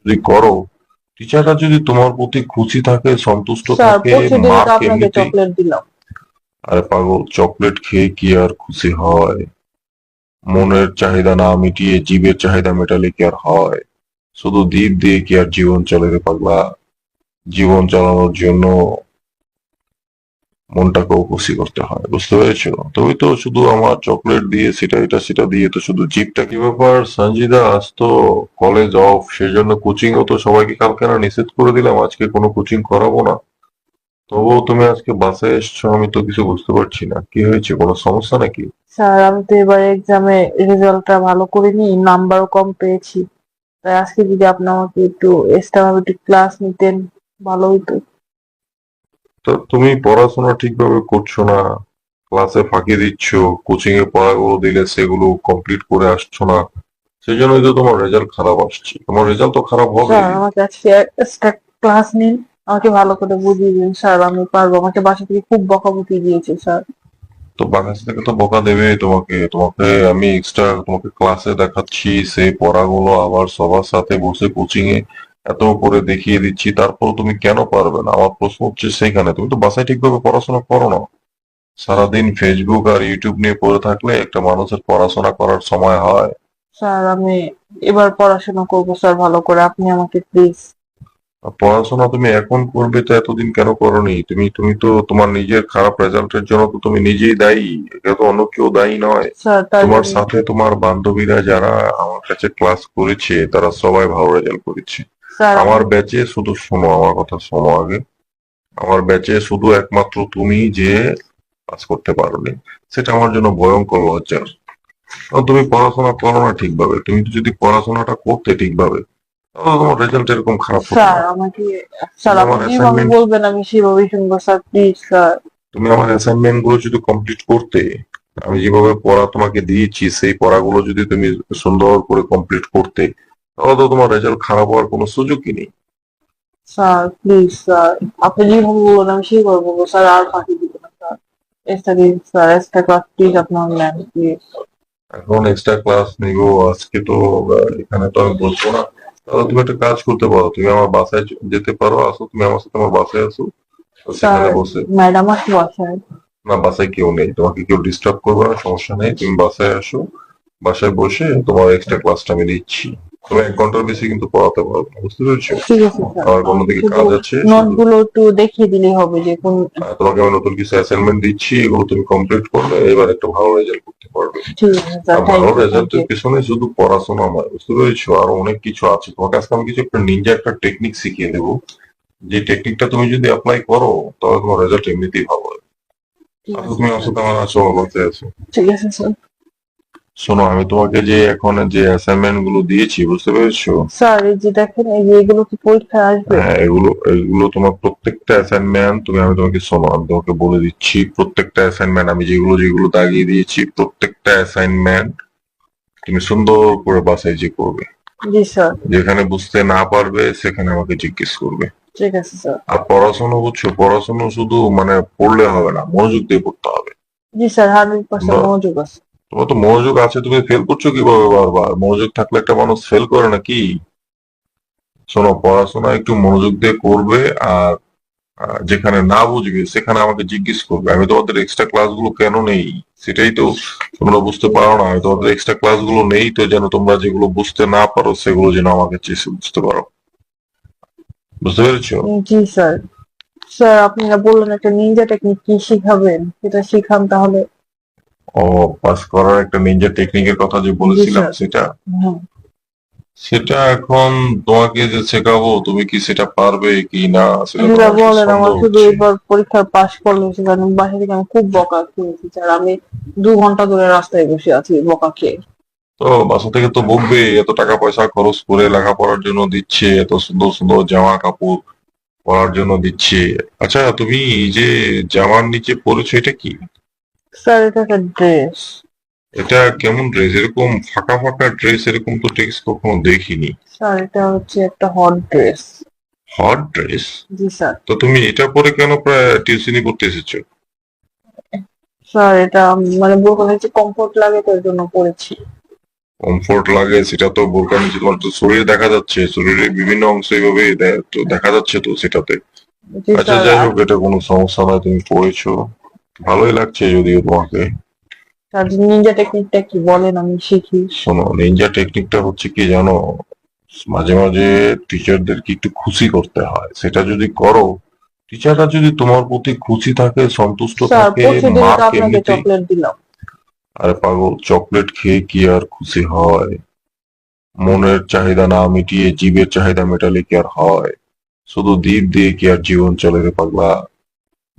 যদি করো, টিচাররা যদি তোমার প্রতি খুশি থাকে, সন্তুষ্ট স্যার থাকে, প্রতিদিনই তো মার্ক আপনাকে এমনিতেই। চকলেট দিলাম। আরে পাগল, চকলেট খেয়ে কি আর খুশি হয়? মনের চাহিদা না মিটিয়ে জীবের চাহিদা মেটালে কি আর হয়? শুধু দ্বীপ দিয়ে কি আর জীবন চলে রে পাগলা? জীবন চালানোর জন্য মনটাকেও খুশি করতে হয়, বুঝতে পেরেছো? তুমি তো শুধু আমার চকলেট দিয়ে সেটা দিয়ে তো শুধু জিপটা। কি ব্যাপার সঞ্জিদা, আজ তো কলেজ অফ, সেই জন্য কোচিং ও তো সবাইকে কালকে না নিষেধ করে দিলাম, আজকে কোনো কোচিং করাবো না। তবুও তুমি আজকে বাসায় এসছো, আমি তো কিছু বুঝতে পারছি না, কি হয়েছে? কোনো সমস্যা নাকি? স্যার আমি তো এবার এক্সামে রেজাল্টটা ভালো করিনি, নাম্বারও কম পেয়েছি। তাই আজকে যদি আপনি আমাকে একটু এক্সট্রা ভাবে একটু ক্লাস নিতেন, ভালো হইতো। তো তুমি পড়াশোনা ঠিকভাবে করছো না, ক্লাসে ফাঁকি দিচ্ছ, কোচিং এ পড়াগুলো দিলে সেগুলো কমপ্লিট করে আসছো না, সেই জন্যই তো তোমার রেজাল্ট খারাপ আসছে। তোমার রেজাল্ট তো খারাপ স্যার হবেই। আমাকে আজকে এক্সট্রা ক্লাস নিন, আমাকে ভালো করে বুঝিয়ে দিন স্যার, আমি পারবো। আমাকে বাসা থেকে খুব বকাবকি দিয়েছে স্যার। তো বাংলাদেশ থেকে তো বকা দেবে তোমাকে। তোমাকে আমি এক্সট্রা তোমাকে ক্লাসে দেখাচ্ছি, সেই পড়াগুলো আবার সবার সাথে বসে কোচিং এ এত করে দেখিয়ে দিচ্ছি, তারপর তুমি কেন পারবে না? আমার প্রশ্ন হচ্ছে সেইখানে, তুমি তো বাসায় ঠিকভাবে পড়াশোনা করো না। সারাদিন ফেসবুক আর ইউটিউব নিয়ে পড়ে থাকলে একটা মানুষের পড়াশোনা করার সময় হয়? স্যার আমি এবার পড়াশোনা করবো স্যার ভালো করে, আপনি আমাকে প্লিজ। আর পড়াশোনা তুমি এখন করবে তো এতদিন কেন করোনি? তুমি তো তোমার নিজের খারাপ রেজাল্টের জন্য তো তুমি নিজেই দায়ী, এটা তো অন্য কেউ দায়ী নয়। স্যার তার তোমার জন্য সাথে তোমার বান্ধবীরা যারা আমার কাছে ক্লাস করেছে তারা সবাই ভালো রেজাল্ট করেছে। স্যার আমার ব্যাচে শুধু, শোনো আমার কথা শোনো আগে, আমার ব্যাচে শুধু একমাত্র তুমি যে পাস করতে পারোনি, সেটা আমার জন্য ভয়ঙ্কর লজ্জা। কারণ তুমি পড়াশোনা করো না ঠিকভাবে। তুমি তো যদি পড়াশোনাটা করতে ঠিকভাবে, তাহলে তোমার রেজাল্ট এরকম খারাপ হতো স্যার না। আমাকে, স্যার তুমি আপনি আমার যেভাবে অ্যাসাইনমেন্ট বলবেন আমি সেভাবেই শুনবো স্যার, প্লিজ স্যার। তুমি আমার অ্যাসাইনমেন্ট গুলো যদি কমপ্লিট করতে, আমি যেভাবে পড়া তোমাকে দিয়েছি সেই পড়াগুলো যদি তুমি সুন্দর করে কমপ্লিট করতে, তাহলে তো তোমার রেজাল্ট খারাপ হওয়ার কোনো সুযোগই নেই। স্যার প্লিজ স্যার, আপনি যেভাবে বলবেন আমি সেভাবে বলবো স্যার, আর ফাঁকি দিব না স্যার। এক্সট্রা দিন স্যার, এক্সট্রা ক্লাস প্লিজ আপনার নেন প্লিজ। এখন এক্সট্রা ক্লাস নিবো আজকে তো, এখানে তো আমি বলবো না। তাহলে তুমি একটা কাজ করতে পারো, তুমি আমার বাসায় যেতে পারো, আসো তুমি আমার সাথে আমার বাসায় আসো, তো স্যার সেখানে বসে। ম্যাডাম আছে বাসায়? না, বাসায় কেউ নেই, তোমাকে কেউ ডিস্টার্ব করবে না, সমস্যা নেই, তুমি বাসায় আসো। বাসায় বসে তোমার এক্সট্রা ক্লাসটা আমি নিচ্ছি। তুমি 1 ঘন্টার বেশি কিন্তু পড়াতে পারবে না, বুঝতে পেরেছো? ঠিক আছে স্যার, আমার আমাকে অন্যদিকে শুধু কাজ আছে নোট শুধু। গুলো একটু দেখিয়ে দিলেই হবে যে কোন। তোমাকে আমি নতুন কিছু অ্যাসাইনমেন্ট দিচ্ছি, এগুলো তুমি কমপ্লিট করলে এবার একটা ভালো রেজাল্ট করতে পারবে। ঠিক আছে স্যার, আর থ্যাংক ভালো ইউ থ্যাংক রেজাল্টের ইউ। পেছনে শুধু পড়াশোনা নয়, বুঝতে পেরেছো, আরো অনেক কিছু আছে। তোমাকে আজকে আমি কিছু একটা নিনজা একটা টেকনিক শিখিয়ে দেবো, যে টেকনিকটা তুমি যদি অ্যাপ্লাই করো, তাহলে তোমার রেজাল্ট এমনিতেই ভালো হবে। ঠিক আচ্ছা, আছে তুমি আমার স্যার। সাথে আমার আসো, আমার বাসায় আছো। ঠিক আছে স্যার। শোনো, আমি তোমাকে যে এখন যে অ্যাসাইনমেন্ট গুলো দিয়েছি, বুঝতে পেরেছো? স্যার এই যে দেখেন, এই যে এগুলো কি পরীক্ষায় আসবে? হ্যাঁ, এগুলো এগুলো তোমার প্রত্যেকটা অ্যাসাইনমেন্ট, আমি তোমাকে শোনো, আমি তোমাকে বলে দিচ্ছি, প্রত্যেকটা অ্যাসাইনমেন্ট আমি যেগুলো যেগুলো দাগিয়ে দিয়েছি, প্রত্যেকটা অ্যাসাইনমেন্ট তুমি সুন্দর করে বাসায় যে করবে। জি স্যার। যেখানে বুঝতে না পারবে সেখানে আমাকে জিজ্ঞেস করবে। ঠিক আছে স্যার। আর পড়াশোনা বুঝছো, পড়াশোনা শুধু মানে পড়লে হবে না, মনোযোগ দিয়ে পড়তে হবে। জি স্যার, 100% মনোযোগ আছে। তোমার তো মনোযোগ আছে, তুমি ফেল করছো কিভাবে বারবার? মনোযোগ থাকলে একটা মানুষ ফেল করে নাকি? শোনো, পড়াশোনা একটু মনোযোগ দিয়ে করবে। আর যেখানে না বুঝবে সেখানে আমাকে জিজ্ঞেস করবে। আমি তোমাদের এক্সট্রা ক্লাসগুলো কেন নেই, সেটাই তো তোমরা বুঝতে পারো না। আমি তোমাদের এক্সট্রা ক্লাসগুলো নেই তো যেন তোমরা যেগুলো বুঝতে না পারো সেগুলো যেন আমাকে চেয়ে বুঝতে পারো, বুঝতে পেরেছো? জি স্যার। স্যার আপনারা বললেন একটা নিনজা টেকনিক কি শিখাবেন, সেটা শিখান তাহলে। ও, পাস করার একটা নিনজা টেকনিকের কথা যে জি বলেছিলাম স্যার। সেটা, হ্যাঁ। সেটা এখন তোমাকে যে শেখাবো, তুমি কি সেটা পারবে কি না সেটা তো সেটা আমার একটু বলেন, সন্দেহ আমার শুধু হচ্ছে। এবার পরীক্ষার পাশ করলে সেখানে বাসা থেকে আমি খুব বকা খেয়েছি স্যার, আমি 2 ঘন্টা ধরে রাস্তায় বসে আছি বকা খেয়ে। তো বাসা থেকে তো বকবে, এত টাকা পয়সা খরচ করে লেখাপড়ার জন্য দিচ্ছে, এত সুন্দর সুন্দর জামা কাপড় পরার জন্য দিচ্ছে। আচ্ছা, তুমি এই যে জামার নিচে পরেছো, এটা কি? স্যার এটা একটা ড্রেস। এটা কেমন ড্রেস? এরকম ফাঁকা ফাঁকা ড্রেস এরকম তো ড্রেস কখনো দেখিনি। স্যার এটা হচ্ছে একটা হট ড্রেস। Hot dress? জি স্যার। তো তুমি এটা পরে কেন প্রায় টিউশনি করতে এসেছো? স্যার এটা মানে বলতে হচ্ছে কমফোর্ট লাগে তো এর জন্য পরেছি। কমফোর্ট লাগে সেটা তো বোরকার নিচে তোমার তো শরীর দেখা যাচ্ছে, শরীরের বিভিন্ন অংশ এইভাবে তো দেখা যাচ্ছে তো সেটাতে। জি আচ্ছা স্যার। যাই হোক, এটা কোনো সমস্যা নয়, তুমি পড়েছো, ভালোই লাগছে যদিও তোমাকে। স্যার নিনজা টেকনিকটা কি বলেন, আমি শিখি। শোনো, নিনজা টেকনিকটা হচ্ছে কি জানো, মাঝে মাঝে টিচারদেরকে একটু খুশি করতে হয়, সেটা যদি করো, টিচাররা যদি তোমার প্রতি খুশি থাকে, সন্তুষ্ট স্যার থাকে, পরশু দিনই তো মার্ক আপনাকে এমনিতেই। চকলেট দিলাম। আরে পাগল, চকলেট খেয়ে কি আর খুশি হয়? মনের চাহিদা না মিটিয়ে জীবের চাহিদা মেটালে কি আর হয়? শুধু দ্বীপ দিয়ে কি আর জীবন চলে রে পাগলা?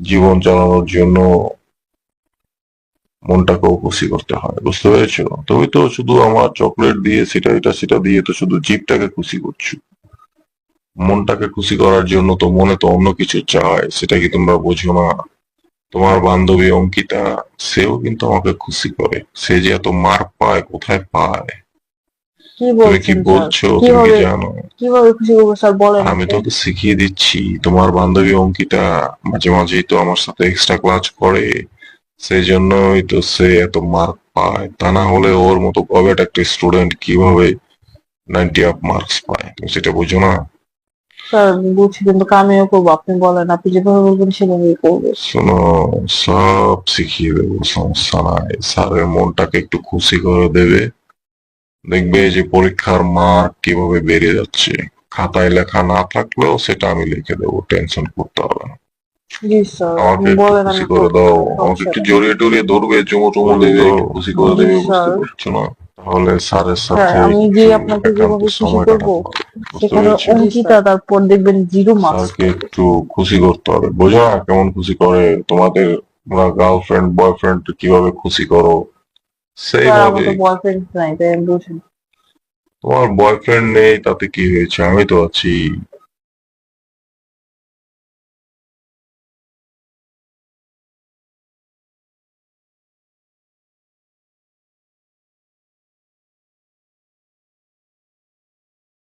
জীবন চালানোর জন্য মনটাকেও খুশি করতে হয়, বুঝতে পেরেছো? তুমি তো শুধু আমার চকলেট দিয়ে সেটা দিয়ে তো শুধু জীবটাকে খুশি করছো। মনটাকে খুশি করার জন্য তো মনে তো অন্য কিছু চায়, সেটা কি তোমরা বোঝো না? তোমার বান্ধবী অঙ্কিতা, সেও কিন্তু আমাকে খুশি করে। সে যে এত মার পায়, কোথায় পায়? কি তুমি কি বলছেন স্যার? বলছো? তুমি কি কিভাবে জানো? কিভাবে খুশি করবো স্যার, বলেন আমি আপনি। তোকে শিখিয়ে দিচ্ছি। তোমার বান্ধবী অঙ্কিতা মাঝে মাঝেই তো আমার সাথে এক্সট্রা ক্লাস করে, সেই জন্যই তো সে এত মার্ক পায়। তা না হলে ওর মতো গবেট একটা স্টুডেন্ট কিভাবে 90 আপ মার্কস পায়? তুমি সেটা বুঝো না? স্যার বুঝছি, কিন্তু আমিও করবো, আপনি বলেন, আপনি যেভাবে বলবেন সেভাবেই করবো। শোনো, সব শিখিয়ে দেবো, সমস্যা নাই। স্যারের মনটাকে একটু খুশি করে দেবে, দেখবে যে পরীক্ষার মার্ক কিভাবে বেড়ে যাচ্ছে। খাতায় লেখা না থাকলেও সেটা আমি লিখে দেবো, টেনশন করতে হবে না। জি স্যার, আমাকে আপনি একটু বলেন, খুশি আমি করে করবো, দাও, কোনো আমাকে সমস্যা একটু নেই। জড়িয়ে টড়িয়ে ধরবে, চুমু টুমু দেবে, একটু খুশি করে জি দেবে, বুঝতে স্যার। পারছো না? তাহলে স্যারের স্যার সাথে আমি যে একটু আপনাকে একান্ত যেভাবে খুশি সময় করব, কাটাতে হবে, বুঝতে সেখানে পেরেছো? অঙ্কিতা তারপর দেখবেন 0 মার্কস স্যারকে পাবে। একটু খুশি করতে হবে, বোঝো না কেমন খুশি করে তোমাদের? তোমরা গার্লফ্রেন্ড বয়ফ্রেন্ড কিভাবে খুশি করো, স্যার আমার সেইভাবে। তো বয়ফ্রেন্ড নাই, তাই আমি বুঝি না। তোমার বয়ফ্রেন্ড নেই তাতে কি হয়েছে? আমি তো আছি।